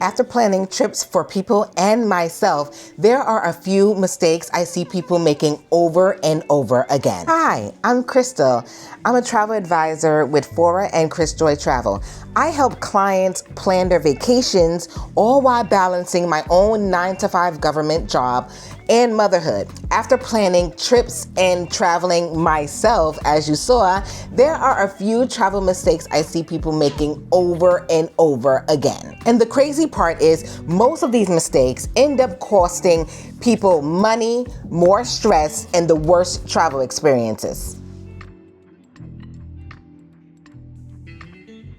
After planning trips for people and myself, there are a few mistakes I see people making over and over again. Hi, I'm Crystal. I'm a travel advisor with Fora and Chris Joy Travel. I help clients plan their vacations, all while balancing my own 9-to-5 government job and motherhood. After planning trips and traveling myself, as you saw, there are a few travel mistakes I see people making over and over again. And the crazy part is most of these mistakes end up costing people money, more stress, and the worst travel experiences.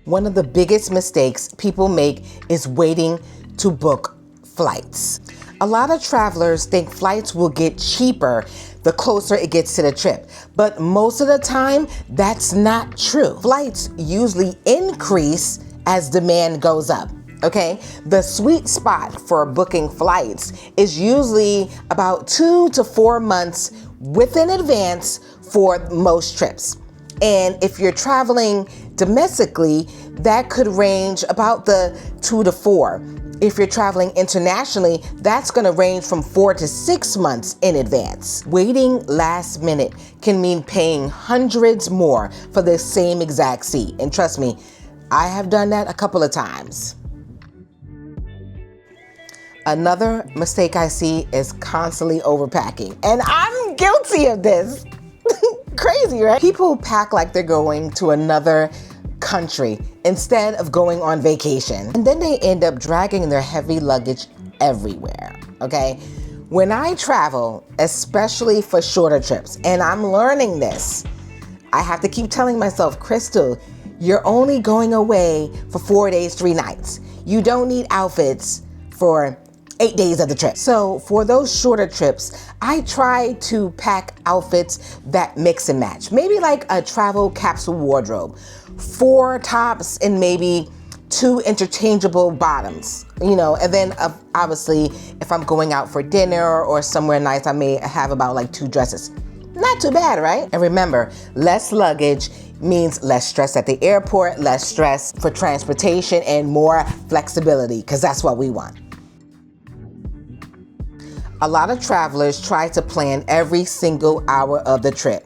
One of the biggest mistakes people make is waiting to book flights. A lot of travelers think flights will get cheaper the closer it gets to the trip, but most of the time, that's not true. Flights usually increase as demand goes up, okay? The sweet spot for booking flights is usually about 2 to 4 months within advance for most trips. And if you're traveling domestically, that could range about the 2 to 4. If you're traveling internationally, that's gonna range from 4 to 6 months in advance. Waiting last minute can mean paying hundreds more for the same exact seat. And trust me, I have done that a couple of times. Another mistake I see is constantly overpacking. And I'm guilty of this. Crazy, right? People pack like they're going to another country instead of going on vacation. And then they end up dragging their heavy luggage everywhere, okay? When I travel, especially for shorter trips, and I'm learning this, I have to keep telling myself, Crystal, you're only going away for 4 days, 3 nights. You don't need outfits for 8 days of the trip. So for those shorter trips, I try to pack outfits that mix and match. Maybe like a travel capsule wardrobe, 4 tops and maybe 2 interchangeable bottoms, and then obviously if I'm going out for dinner or somewhere nice, I may have about like 2 dresses. Not too bad, right? And remember, less luggage means less stress at the airport, less stress for transportation, and more flexibility, because that's what we want. A lot of travelers try to plan every single hour of the trip.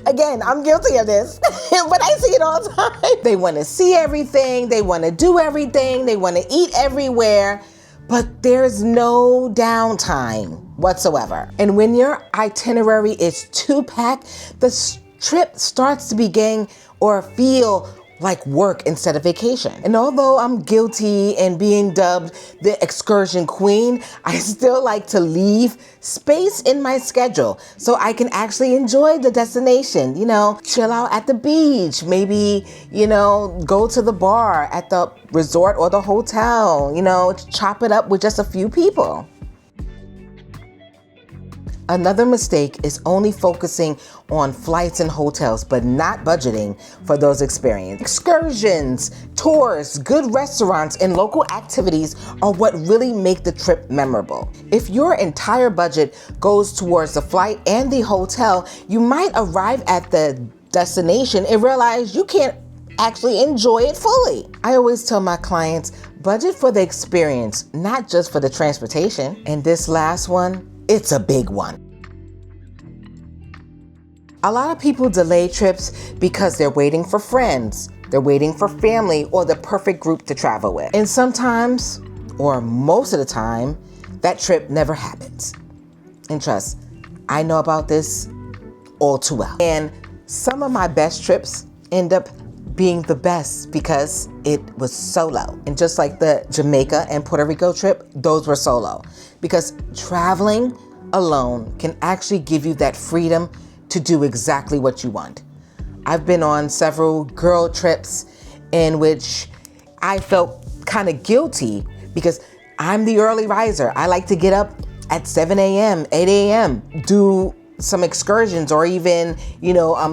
Again, I'm guilty of this, but I see it all the time. They want to see everything, they want to do everything, they want to eat everywhere, but there's no downtime whatsoever. And when your itinerary is too packed, the trip starts to begin or feel like work instead of vacation. And although I'm guilty in being dubbed the excursion queen, I still like to leave space in my schedule so I can actually enjoy the destination, chill out at the beach, maybe, go to the bar at the resort or the hotel, chop it up with just a few people. Another mistake is only focusing on flights and hotels, but not budgeting for those experiences. Excursions, tours, good restaurants, and local activities are what really make the trip memorable. If your entire budget goes towards the flight and the hotel, you might arrive at the destination and realize you can't actually enjoy it fully. I always tell my clients, budget for the experience, not just for the transportation. And this last one, it's a big one. A lot of people delay trips because they're waiting for friends, they're waiting for family, or the perfect group to travel with. And sometimes, or most of the time, that trip never happens. And trust, I know about this all too well. And some of my best trips end up being the best because it was solo. And just like the Jamaica and Puerto Rico trip, those were solo. Because traveling alone can actually give you that freedom to do exactly what you want. I've been on several girl trips in which I felt kind of guilty because I'm the early riser. I like to get up at 7 a.m., 8 a.m., do some excursions or even,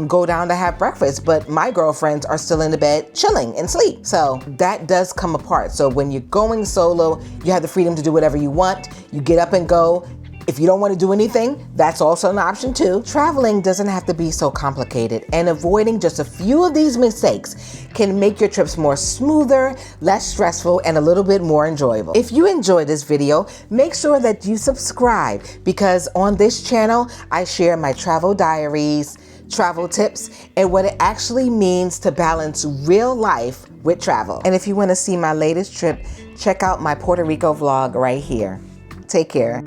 go down to have breakfast, but my girlfriends are still in the bed chilling and sleep. So that does come apart. So when you're going solo, you have the freedom to do whatever you want. You get up and go. If you don't want to do anything, that's also an option too. Traveling doesn't have to be so complicated, and avoiding just a few of these mistakes can make your trips more smoother, less stressful, and a little bit more enjoyable. If you enjoyed this video, make sure that you subscribe, because on this channel, I share my travel diaries, travel tips, and what it actually means to balance real life with travel. And if you want to see my latest trip, check out my Puerto Rico vlog right here. Take care.